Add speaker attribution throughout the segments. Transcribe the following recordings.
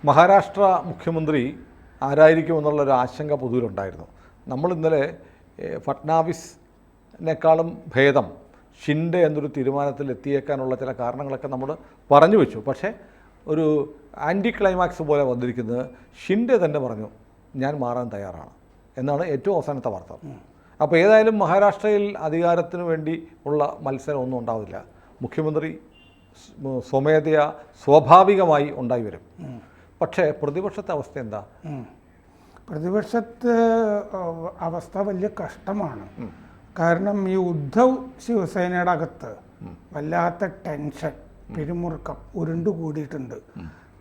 Speaker 1: മഹാരാഷ്ട്ര മുഖ്യമന്ത്രി ആരായിരിക്കുമെന്നുള്ളൊരു ആശങ്ക പൊതുവിലുണ്ടായിരുന്നു. നമ്മൾ ഇന്നലെ ഫട്നാവിസിനേക്കാളും ഭേദം ഷിൻഡെ എന്നൊരു തീരുമാനത്തിൽ എത്തിയേക്കാനുള്ള ചില കാരണങ്ങളൊക്കെ നമ്മൾ പറഞ്ഞു വെച്ചു. പക്ഷേ ഒരു ആൻറ്റി ക്ലൈമാക്സ് പോലെ വന്നിരിക്കുന്നത് ഷിൻഡെ തന്നെ പറഞ്ഞു ഞാൻ മാറാൻ തയ്യാറാണ് എന്നാണ് ഏറ്റവും അവസാനത്തെ വാർത്ത. അപ്പോൾ ഏതായാലും മഹാരാഷ്ട്രയിൽ അധികാരത്തിന് വേണ്ടി ഉള്ള മത്സരം ഒന്നും ഉണ്ടാവില്ല. മുഖ്യമന്ത്രി സ്വമേധയാ സ്വാഭാവികമായി ഉണ്ടായി വരും. പക്ഷേ പ്രതിപക്ഷത്തെ അവസ്ഥ എന്താ?
Speaker 2: പ്രതിപക്ഷത്തെ അവസ്ഥ വലിയ കഷ്ടമാണ്. കാരണം ഈ ഉദ്ധവ് ശിവസേനയുടെ അകത്ത് വല്ലാത്ത ടെൻഷൻ, പിരിമുറുക്കം ഉരുണ്ടു കൂടിയിട്ടുണ്ട്.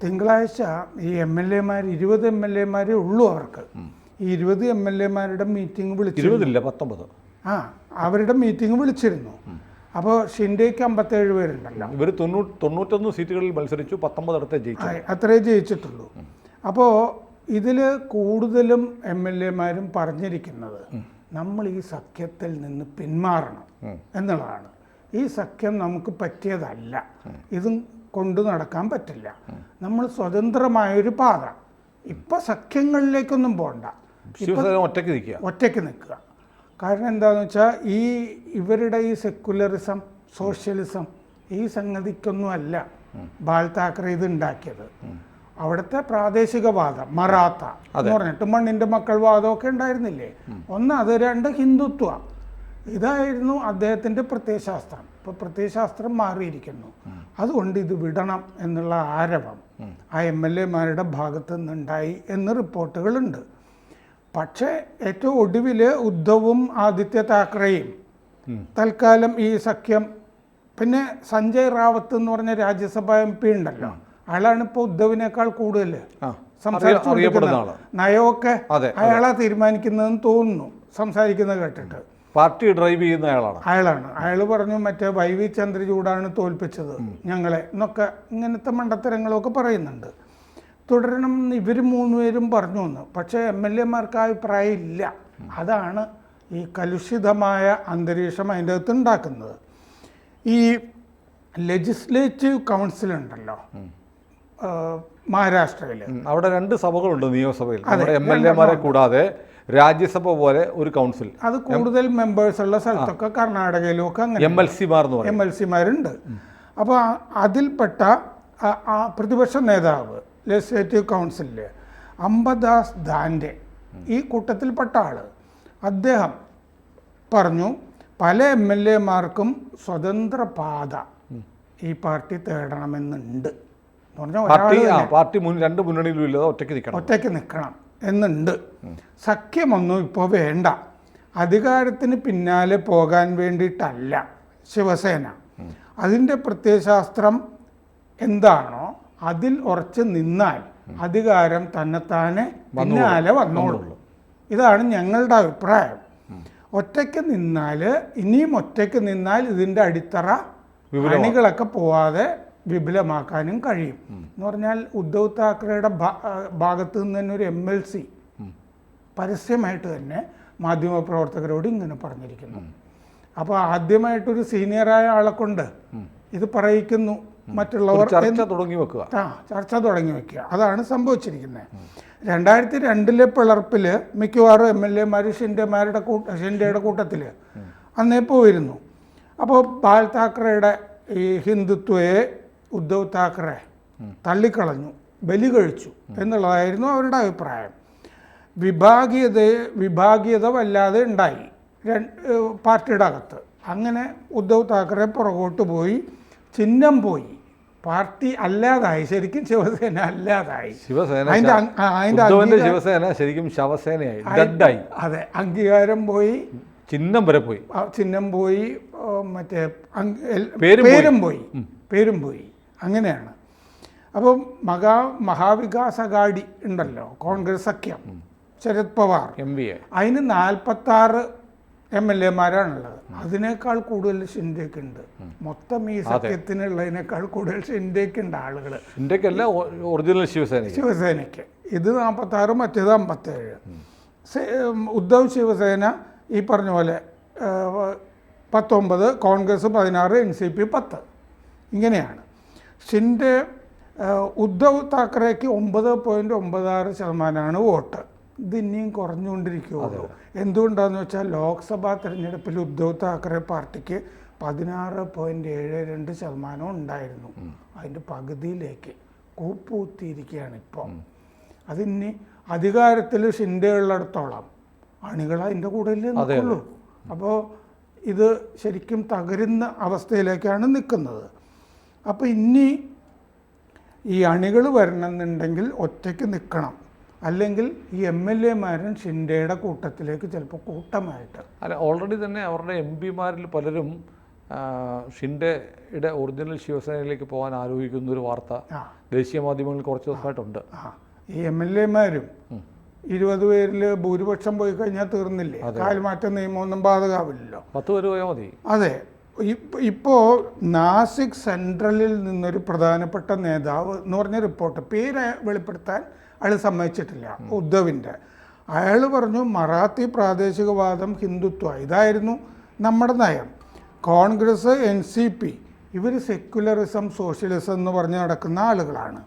Speaker 2: തിങ്കളാഴ്ച ഈ MLA-മാർ 20 MLA-മാരേ ഉള്ളൂ അവർക്ക്. ഈ 20 MLA-മാരുടെ മീറ്റിംഗ് വിളിച്ചിരുന്നു.
Speaker 1: 19
Speaker 2: അവരുടെ മീറ്റിംഗ് വിളിച്ചിരുന്നു. അപ്പോൾ ഷിൻഡേക്ക് 57 പേരുണ്ടല്ലോ.
Speaker 1: ഇവർ 91 സീറ്റുകളിൽ മത്സരിച്ചു, 19 അടുത്തേ ജയിച്ചു.
Speaker 2: അത്രേ ജയിച്ചിട്ടുള്ളൂ. അപ്പോൾ ഇതിൽ കൂടുതലും MLA-മാരും പറഞ്ഞിരിക്കുന്നത് നമ്മൾ ഈ സഖ്യത്തിൽ നിന്ന് പിന്മാറണം എന്നുള്ളതാണ്. ഈ സഖ്യം നമുക്ക് പറ്റിയതല്ല, ഇതും കൊണ്ടു നടക്കാൻ പറ്റില്ല. നമ്മൾ സ്വതന്ത്രമായൊരു പാത, ഇപ്പം സഖ്യങ്ങളിലേക്കൊന്നും പോകണ്ട, ഒറ്റയ്ക്ക് നിൽക്കുക. കാരണം എന്താണെന്ന് വെച്ചാൽ ഇവരുടെ ഈ സെക്കുലറിസം, സോഷ്യലിസം ഈ സംഗതിക്കൊന്നുമല്ല ബാൽ താക്കറെ ഇത് ഉണ്ടാക്കിയത്. അവിടുത്തെ പ്രാദേശികവാദം, മറാത്ത എന്ന് പറഞ്ഞിട്ട് മണ്ണിൻ്റെ മക്കൾ വാദമൊക്കെ ഉണ്ടായിരുന്നില്ലേ, ഒന്ന് അത്, രണ്ട് ഹിന്ദുത്വ, ഇതായിരുന്നു അദ്ദേഹത്തിൻ്റെ പ്രത്യയശാസ്ത്രം. ഇപ്പോൾ പ്രത്യയശാസ്ത്രം മാറിയിരിക്കുന്നു. അതുകൊണ്ട് ഇത് വിടണം എന്നുള്ള ആരവം ആ MLA-മാരുടെ ഭാഗത്തു നിന്നുണ്ടായി എന്ന് റിപ്പോർട്ടുകളുണ്ട്. പക്ഷേ ഏറ്റവും ഒടുവിൽ ഉദ്ധവും ആദിത്യ താക്കറെയും തൽക്കാലം ഈ സഖ്യം, പിന്നെ സഞ്ജയ് റാവത്ത് എന്ന് പറഞ്ഞ രാജ്യസഭ MP ഉണ്ടല്ലോ, അയാളാണ് ഇപ്പോൾ ഉദ്ധവിനേക്കാൾ കൂടുതൽ സംസാരിച്ചുകൊണ്ടിരിക്കുന്നത്. നയമൊക്കെ അയാളാ തീരുമാനിക്കുന്നതെന്ന് തോന്നുന്നു സംസാരിക്കുന്നത് കേട്ടിട്ട്.
Speaker 1: പാർട്ടി ഡ്രൈവ് ചെയ്യുന്ന അയാളാണ്.
Speaker 2: അയാൾ പറഞ്ഞു മറ്റേ YV ചന്ദ്രചൂഡാണ് തോൽപ്പിച്ചത് ഞങ്ങളെ എന്നൊക്കെ, ഇങ്ങനത്തെ മണ്ടത്തരങ്ങളൊക്കെ പറയുന്നുണ്ട്. തുടരണം എന്ന് ഇവർ 3 പേരും പറഞ്ഞു എന്ന്. പക്ഷേ MLA-മാർക്ക് അഭിപ്രായം ഇല്ല. അതാണ് ഈ കലുഷിതമായ അന്തരീക്ഷം അതിൻ്റെ അകത്ത് ഉണ്ടാക്കുന്നത്. ഈ ലെജിസ്ലേറ്റീവ് കൗൺസിൽ ഉണ്ടല്ലോ മഹാരാഷ്ട്രയിൽ,
Speaker 1: അവിടെ 2 സഭകളുണ്ട് നിയമസഭയിൽ. MLA-മാരെ കൂടാതെ രാജ്യസഭ പോലെ ഒരു കൗൺസിൽ, അത്
Speaker 2: കൂടുതൽ മെമ്പേഴ്സ് ഉള്ള സ്ഥലത്തൊക്കെ കർണാടകയിലും ഒക്കെ അങ്ങനെ MLC-മാരുണ്ട്. അപ്പോൾ അതിൽപ്പെട്ട പ്രതിപക്ഷ നേതാവ് ലെജിസ്ലേറ്റീവ് കൗൺസിലിൽ അംബദാസ് ദാൻഡെ ഈ കൂട്ടത്തിൽപ്പെട്ട ആൾ, അദ്ദേഹം പറഞ്ഞു പല MLA-മാർക്കും സ്വതന്ത്ര പാത ഈ പാർട്ടി തേടണമെന്നുണ്ട്.
Speaker 1: പാർട്ടി 2 മുന്നണിയിലും ഇല്ലാതെ ഒറ്റയ്ക്ക്
Speaker 2: നിൽക്കണം എന്നുണ്ട്. സഖ്യമൊന്നും ഇപ്പോൾ വേണ്ട, അധികാരത്തിന് പിന്നാലെ പോകാൻ വേണ്ടിയിട്ടല്ല ശിവസേന. അതിൻ്റെ പ്രത്യയശാസ്ത്രം എന്താണോ അതിൽ ഉറച്ച് നിന്നാൽ അധികാരം തന്നെത്താനെ പിന്നാലെ വന്നോളൂ. ഇതാണ് ഞങ്ങളുടെ അഭിപ്രായം. ഇനിയും ഒറ്റയ്ക്ക് നിന്നാൽ ഇതിൻ്റെ അടിത്തറ അണികളൊക്കെ പോവാതെ വിപുലമാക്കാനും കഴിയും എന്ന് പറഞ്ഞാൽ ഉദ്ധവ് താക്കറെയുടെ ഭാഗത്ത് നിന്ന് തന്നെ ഒരു MLC പരസ്യമായിട്ട് തന്നെ മാധ്യമപ്രവർത്തകരോട് ഇങ്ങനെ പറഞ്ഞിരിക്കുന്നു. അപ്പോൾ ആദ്യമായിട്ടൊരു സീനിയറായ ആളെ കൊണ്ട് ഇത് പറയിക്കുന്നു, മറ്റുള്ളവർ
Speaker 1: ചർച്ച
Speaker 2: തുടങ്ങി വെക്കുക. അതാണ് സംഭവിച്ചിരിക്കുന്നത്. 2002 പിളർപ്പിൽ മിക്കവാറും MLA-മാർ ഷിൻഡെയുടെ കൂട്ടത്തിൽ അന്നേ പോയിരുന്നു. അപ്പോൾ ബാൽ താക്കറെയുടെ ഈ ഹിന്ദുത്വയെ ഉദ്ധവ് താക്കറെ തള്ളിക്കളഞ്ഞു, ബലി കഴിച്ചു എന്നുള്ളതായിരുന്നു അവരുടെ അഭിപ്രായം. വിഭാഗീയത വല്ലാതെ ഉണ്ടായി പാർട്ടിയുടെ അകത്ത്. അങ്ങനെ ഉദ്ധവ് താക്കറെ പുറകോട്ട് പോയി, ചിഹ്നം പോയി, പാർട്ടി അല്ലാതായി, ശരിക്കും ശിവസേന അല്ലാതായി. അതെ, അംഗീകാരം പോയി,
Speaker 1: ചിഹ്നം
Speaker 2: പോയി, മറ്റേ പേരും പോയി. അങ്ങനെയാണ്. അപ്പം മഹാവികാസ് അഘാടി ഉണ്ടല്ലോ, കോൺഗ്രസ് സഖ്യം, ശരത് പവാർ, അതിന് 46 MLA-മാരാണുള്ളത്. അതിനേക്കാൾ കൂടുതൽ ഷിൻഡേക്ക് ഉണ്ട്. മൊത്തം ഈ സഖ്യത്തിനുള്ളതിനേക്കാൾ കൂടുതൽ ഷിൻഡേക്ക് ഉണ്ട് ആളുകൾ.
Speaker 1: ഒറിജിനൽ
Speaker 2: ശിവസേനയ്ക്ക് ഇത് 46, മറ്റേത് 57. ഉദ്ധവ് ശിവസേന ഈ പറഞ്ഞ പോലെ 19, കോൺഗ്രസ് 16, NCP 10. ഇങ്ങനെയാണ്. ഷിൻഡെ ഉദ്ധവ് താക്കറേക്ക് 9.96% വോട്ട്. ഇത് ഇനിയും കുറഞ്ഞുകൊണ്ടിരിക്കുകയുള്ളൂ. എന്തുകൊണ്ടാണെന്ന് വെച്ചാൽ ലോക്സഭാ തെരഞ്ഞെടുപ്പിൽ ഉദ്ധവ് താക്കറെ പാർട്ടിക്ക് 16.72% ഉണ്ടായിരുന്നു. അതിൻ്റെ പകുതിയിലേക്ക് കൂപ്പുകുത്തിയിരിക്കുകയാണ് ഇപ്പോൾ. അതിനി അധികാരത്തിൽ ഷിൻഡെ ഉള്ളിടത്തോളം അണികൾ അതിൻ്റെ കൂടെ നിൽക്കുള്ളൂ. അപ്പോൾ ഇത് ശരിക്കും തകരുന്ന അവസ്ഥയിലേക്കാണ് നിൽക്കുന്നത്. അപ്പോൾ ഇനി ഈ അണികൾ വരണമെന്നുണ്ടെങ്കിൽ ഒറ്റയ്ക്ക് നിൽക്കണം, അല്ലെങ്കിൽ ഈ MLA-മാരും ഷിൻഡെയുടെ കൂട്ടത്തിലേക്ക് ചിലപ്പോൾ കൂട്ടമായിട്ട്.
Speaker 1: അല്ല, ഓൾറെഡി തന്നെ അവരുടെ MP-മാരിൽ പലരും ഷിൻഡെയുടെ ഒറിജിനൽ ശിവസേനയിലേക്ക് പോകാൻ ആലോചിക്കുന്ന ഒരു വാർത്ത ദേശീയ മാധ്യമങ്ങളിൽ കുറച്ച് ദിവസമായിട്ടുണ്ട്.
Speaker 2: ഈ MLA-മാരും 20 പേരിൽ ഭൂരിപക്ഷം പോയി കഴിഞ്ഞാൽ തീർന്നില്ലേ? കാൽമാറ്റ നിയമമൊന്നും ബാധകമാവില്ലല്ലോ.
Speaker 1: 10 പേര് പോയാൽ മതി.
Speaker 2: അതെ. ഇപ്പോൾ നാസിക് സെൻട്രലിൽ നിന്നൊരു പ്രധാനപ്പെട്ട നേതാവ് എന്ന് പറഞ്ഞ റിപ്പോർട്ട്, പേര് വെളിപ്പെടുത്താൻ അയാൾ സമ്മതിച്ചിട്ടില്ല, ഉദ്ധവിൻ്റെ. അയാൾ പറഞ്ഞു മറാത്തി പ്രാദേശികവാദം, ഹിന്ദുത്വ, ഇതായിരുന്നു നമ്മുടെ നയം. കോൺഗ്രസ്, NCP ഇവർ സെക്യുലറിസം, സോഷ്യലിസം എന്ന് പറഞ്ഞ് നടക്കുന്ന ആളുകളാണ്.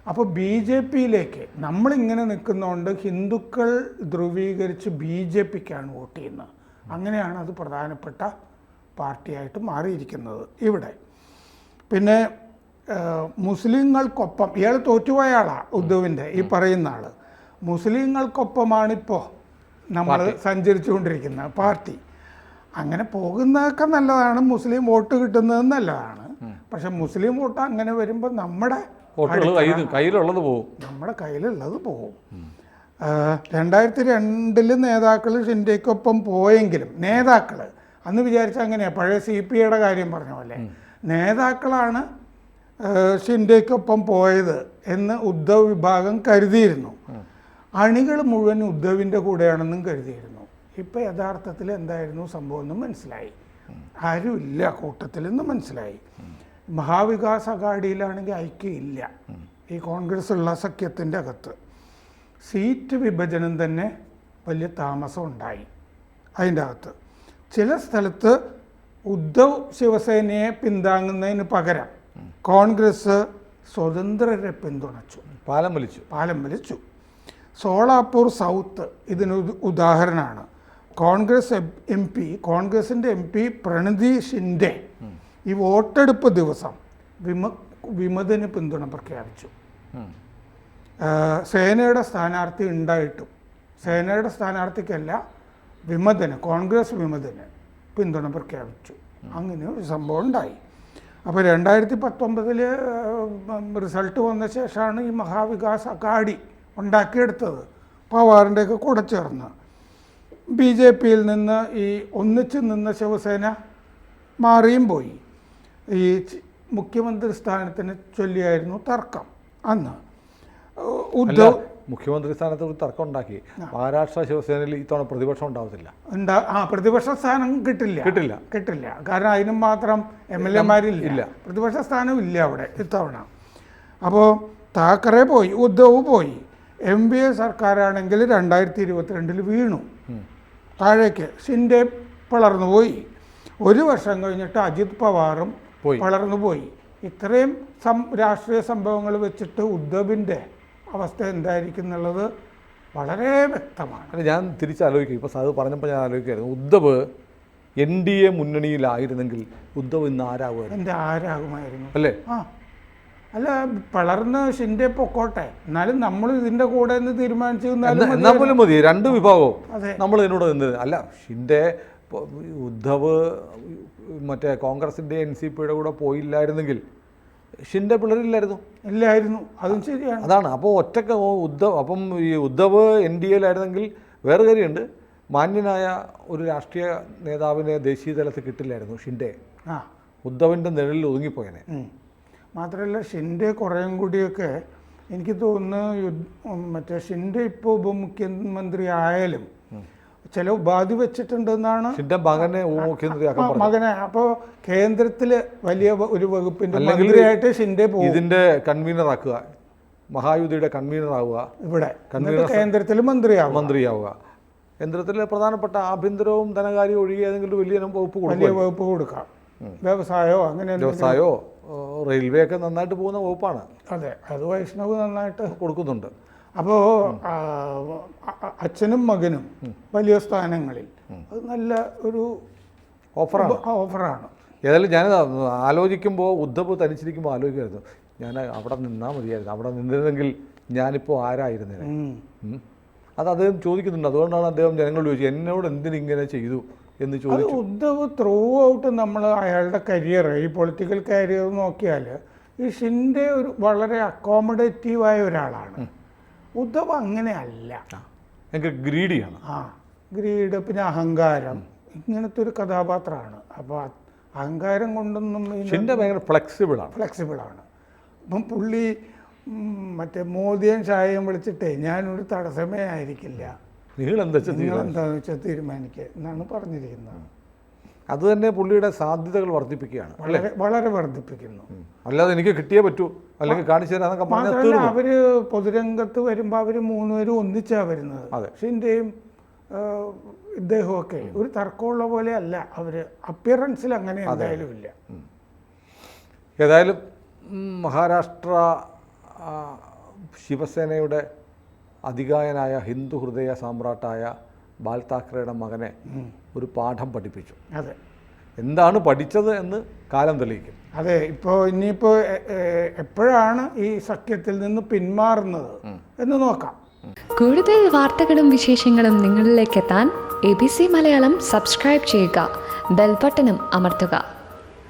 Speaker 2: അപ്പോൾ BJP-യിലേക്ക് നമ്മളിങ്ങനെ നിൽക്കുന്നതുകൊണ്ട് ഹിന്ദുക്കൾ ധ്രുവീകരിച്ച് BJP-ക്കാണ് വോട്ട് ചെയ്യുന്നത്. അങ്ങനെയാണ് അത് പ്രധാനപ്പെട്ട പാർട്ടിയായിട്ട് മാറിയിരിക്കുന്നത് ഇവിടെ. പിന്നെ മുസ്ലിങ്ങൾക്കൊപ്പം, ഇയാൾ തോറ്റുപോയ ആളാണ് ഉദ്ധവിൻ്റെ ഈ പറയുന്ന ആൾ. മുസ്ലിങ്ങൾക്കൊപ്പമാണിപ്പോൾ നമ്മൾ സഞ്ചരിച്ചുകൊണ്ടിരിക്കുന്ന പാർട്ടി. അങ്ങനെ പോകുന്നതൊക്കെ നല്ലതാണ്, മുസ്ലിം വോട്ട് കിട്ടുന്നത് നല്ലതാണ്. പക്ഷെ മുസ്ലിം വോട്ട് അങ്ങനെ വരുമ്പോൾ നമ്മുടെ
Speaker 1: കയ്യിലുള്ളത് പോകും,
Speaker 2: നമ്മുടെ കയ്യിലുള്ളത് പോകും. 2002 നേതാക്കൾ ഷിൻഡെയ്ക്കൊപ്പം പോയെങ്കിലും നേതാക്കൾ അന്ന് വിചാരിച്ച അങ്ങനെയാണ്, പഴയ CPIയുടെ കാര്യം പറഞ്ഞ പോലെ നേതാക്കളാണ് ഷിൻഡെയ്ക്കൊപ്പം പോയത് എന്ന് ഉദ്ധവ് വിഭാഗം കരുതിയിരുന്നു. അണികൾ മുഴുവൻ ഉദ്ധവിൻ്റെ കൂടെയാണെന്നും കരുതിയിരുന്നു. ഇപ്പം യഥാർത്ഥത്തിൽ എന്തായിരുന്നു സംഭവം എന്ന് മനസ്സിലായി. ആരുമില്ല കൂട്ടത്തിലെന്ന് മനസ്സിലായി. മഹാവികാസ് അഘാഡിയിലാണെങ്കിൽ ഐക്യമില്ല. ഈ കോൺഗ്രസ് ഉള്ള സഖ്യത്തിൻ്റെ അകത്ത് സീറ്റ് വിഭജനം തന്നെ വലിയ താമസം ഉണ്ടായി. അതിൻ്റെ അകത്ത് ചില സ്ഥലത്ത് ഉദ്ധവ് ശിവസേനയെ പിന്താങ്ങുന്നതിന് പകരം കോൺഗ്രസ് സ്വതന്ത്രരെ പിന്തുണച്ചു, പാലം വലിച്ചു. സോളാപൂർ സൗത്ത് ഇതിന് ഉദാഹരണമാണ്. കോൺഗ്രസിൻ്റെ MP പ്രണതി ഷിൻഡെ ഈ വോട്ടെടുപ്പ് ദിവസം വിമതന് പിന്തുണ പ്രഖ്യാപിച്ചു. സേനയുടെ സ്ഥാനാർത്ഥി ഉണ്ടായിട്ടും സേനയുടെ സ്ഥാനാർത്ഥിക്കല്ല, കോൺഗ്രസ് വിമതന് പിന്തുണ പ്രഖ്യാപിച്ചു. അങ്ങനെ ഒരു സംഭവം ഉണ്ടായി. അപ്പോൾ 2019 റിസൾട്ട് വന്ന ശേഷമാണ് ഈ മഹാവികാസ് അഘാഡി ഉണ്ടാക്കിയെടുത്തത്. പവാറിൻ്റെയൊക്കെ കൂടെ ചേർന്ന് BJP-യിൽ നിന്ന് ഈ ഒന്നിച്ച് നിന്ന ശിവസേന മാറിയും പോയി. ഈ മുഖ്യമന്ത്രി സ്ഥാനത്തിന് ചൊല്ലിയായിരുന്നു തർക്കം അന്ന്. ഉദ്ധവ്
Speaker 1: മുഖ്യമന്ത്രി സ്ഥാനത്ത് ഒരു തർക്കം ഉണ്ടാക്കി. മഹാരാഷ്ട്ര ശിവസേനയിൽ ഇത്തവണ പ്രതിപക്ഷം ഉണ്ടാവത്തില്ല,
Speaker 2: പ്രതിപക്ഷ സ്ഥാനം കിട്ടില്ല. കാരണം അതിനും മാത്രം MLA-മാരില്ല, പ്രതിപക്ഷ സ്ഥാനം ഇല്ല അവിടെ ഇത്തവണ. അപ്പോൾ താക്കറെ പോയി, ഉദ്ധവ് പോയി. MVA സർക്കാരാണെങ്കിൽ 2022 വീണു താഴേക്ക്. ഷിൻഡെ പിളർന്നു പോയി. ഒരു വർഷം കഴിഞ്ഞിട്ട് അജിത് പവാറും വളർന്നു പോയി. ഇത്രയും രാഷ്ട്രീയ സംഭവങ്ങൾ വെച്ചിട്ട് ഉദ്ധവിൻ്റെ അവസ്ഥ എന്തായിരിക്കും എന്നുള്ളത് വളരെ വ്യക്തമാണ്.
Speaker 1: ഞാൻ തിരിച്ചാലോചിക്കും. ഇപ്പോൾ സാധു പറഞ്ഞപ്പോൾ ഞാൻ ആലോചിക്കുമായിരുന്നു, ഉദ്ധവ് NDA മുന്നണിയിലായിരുന്നെങ്കിൽ ഉദ്ധവ് ഇന്ന്
Speaker 2: ആരാകുമായിരുന്നു
Speaker 1: അല്ലേ?
Speaker 2: അല്ല, വളർന്ന് ഷിൻഡെ പൊക്കോട്ടെ, എന്നാലും നമ്മൾ ഇതിൻ്റെ കൂടെ നിന്ന് തീരുമാനിച്ചു
Speaker 1: എന്നാൽ പോലും മതി. രണ്ട് വിഭാഗവും നമ്മൾ ഇതിനോട് നിന്ന്. അല്ല, ഷിൻഡെ ഉദ്ധവ് മറ്റേ കോൺഗ്രസിൻ്റെ NCPയുടെ കൂടെ പോയില്ലായിരുന്നെങ്കിൽ ഷിൻഡെ പിളരില്ലായിരുന്നു. അതും ശരിയാണ്. അതാണ്. അപ്പോൾ ഒറ്റക്ക് അപ്പം ഈ ഉദ്ധവ് NDAയിലായിരുന്നെങ്കിൽ വേറെ കാര്യമുണ്ട്, മാന്യനായ ഒരു രാഷ്ട്രീയ നേതാവിനെ ദേശീയ തലത്തിൽ കിട്ടില്ലായിരുന്നു ഷിൻഡെ. ഉദ്ധവിൻ്റെ നിഴലിൽ ഒതുങ്ങിപ്പോയനെ.
Speaker 2: മാത്രമല്ല ഷിൻഡെ കുറേയും കൂടിയൊക്കെ എനിക്ക് തോന്നുന്നു മറ്റേ ഷിൻഡെ ഇപ്പോൾ ഉപമുഖ്യമന്ത്രി ആയാലും ചില ഉപാധി വെച്ചിട്ടുണ്ടെന്നാണ് മകനെ. അപ്പോൾ കേന്ദ്രത്തിൽ വലിയ ഒരു വകുപ്പിന്റെ മന്ത്രിയായിട്ട് ഷിൻഡെ പോകും.
Speaker 1: ഇതിന്റെ കൺവീനർ ആക്കുക, മഹായുതിയുടെ കൺവീനർ ആവുക,
Speaker 2: ഇവിടെ കേന്ദ്രത്തിൽ മന്ത്രിയാവുക.
Speaker 1: കേന്ദ്രത്തിലെ പ്രധാനപ്പെട്ട ആഭ്യന്തരവും ധനകാര്യവും ഒഴികെ ഏതെങ്കിലും വലിയ വകുപ്പ്
Speaker 2: കൊടുക്കാം. വ്യവസായമോ
Speaker 1: റെയിൽവേ ഒക്കെ നന്നായിട്ട് പോകുന്ന വകുപ്പാണ്.
Speaker 2: അതെ, അത് വൈഷ്ണവ് നന്നായിട്ട്
Speaker 1: കൊടുക്കുന്നുണ്ട്.
Speaker 2: അപ്പോൾ അച്ഛനും മകനും വലിയ സ്ഥാനങ്ങളിൽ അത് നല്ല ഒരു ഓഫറാണ്.
Speaker 1: ഏതായാലും ഞാൻ ആലോചിക്കുമ്പോൾ ഉദ്ധവ് തനിച്ചിരിക്കുമ്പോൾ ആലോചിക്കുമായിരുന്നു, ഞാൻ അവിടെ നിന്നാൽ മതിയായിരുന്നു, അവിടെ നിന്നിരുന്നെങ്കിൽ ഞാനിപ്പോൾ ആരായിരുന്നേ. അത് അദ്ദേഹം ചോദിക്കുന്നുണ്ട്. അതുകൊണ്ടാണ് അദ്ദേഹം ജനങ്ങളോട് ചോദിച്ചത്, എന്നോട് എന്തിനിങ്ങനെ ചെയ്തു എന്ന് ചോദിച്ചു.
Speaker 2: ഉദ്ധവ് ത്രൂ ഔട്ട് നമ്മൾ അയാളുടെ കരിയർ, ഈ പൊളിറ്റിക്കൽ കരിയർ നോക്കിയാൽ ഈ ഷിൻഡെ ഒരു വളരെ അക്കോമഡേറ്റീവായ ഒരാളാണ്. ഉദ്ധവ് അങ്ങനെയല്ല,
Speaker 1: ഭയങ്കര ഗ്രീഡിയാണ്.
Speaker 2: ഗ്രീഡ്, പിന്നെ അഹങ്കാരം, ഇങ്ങനത്തെ ഒരു കഥാപാത്രമാണ്. അപ്പോൾ അഹങ്കാരം കൊണ്ടൊന്നും
Speaker 1: ഷിൻഡെ ഭയങ്കര ഫ്ലെക്സിബിളാണ്.
Speaker 2: അപ്പം പുള്ളി മറ്റേ മോദിയും ഷായും വിളിച്ചിട്ടേ ഞാനൊരു തടസ്സമേ ആയിരിക്കില്ല, നിങ്ങളെന്താണെന്ന് വെച്ചാൽ തീരുമാനിക്കുക എന്നാണ് പറഞ്ഞിരിക്കുന്നത്.
Speaker 1: അത് തന്നെ പുള്ളിയുടെ സാധ്യതകൾ വർദ്ധിപ്പിക്കുകയാണ്,
Speaker 2: വളരെ വർദ്ധിപ്പിക്കുന്നു.
Speaker 1: അല്ലാതെ എനിക്ക് കിട്ടിയേ പറ്റൂ, അല്ലെങ്കിൽ കാണിച്ചു തരാന്നൊക്കെ
Speaker 2: മാത്രമല്ല അവർ പൊതുരംഗത്ത് വരുമ്പോൾ അവർ മൂന്നുപേരും ഒന്നിച്ചാണ് വരുന്നത്. ഷിൻഡെയും ഇദ്ദേഹമൊക്കെ ഒരു തർക്കമുള്ള പോലെ അല്ല, അവർ അപ്പിയറൻസിൽ അങ്ങനെ എന്തായാലും ഇല്ല.
Speaker 1: ഏതായാലും മഹാരാഷ്ട്ര ശിവസേനയുടെ അതികായനായ ഹിന്ദു ഹൃദയ സാമ്രാട്ടായ ബാൽ താക്കറെയുടെ മകനെ ഒരു പാഠം പഠിപ്പിച്ചു.
Speaker 2: അതെ,
Speaker 1: എന്താണ് പഠിച്ചത് എന്ന് കാലം തെളിയിക്കും.
Speaker 2: അതെ, ഇനിയിപ്പോൾ എപ്പോഴാണ് ഈ സഖ്യത്തിൽ നിന്ന് പിന്മാറുന്നത് എന്ന് നോക്കാം.
Speaker 3: കൂടുതൽ വാർത്തകളും വിശേഷങ്ങളും നിങ്ങളിലേക്ക് എത്താൻ ABC മലയാളം സബ്സ്ക്രൈബ് ചെയ്യുക, ബെൽബട്ടനും അമർത്തുക.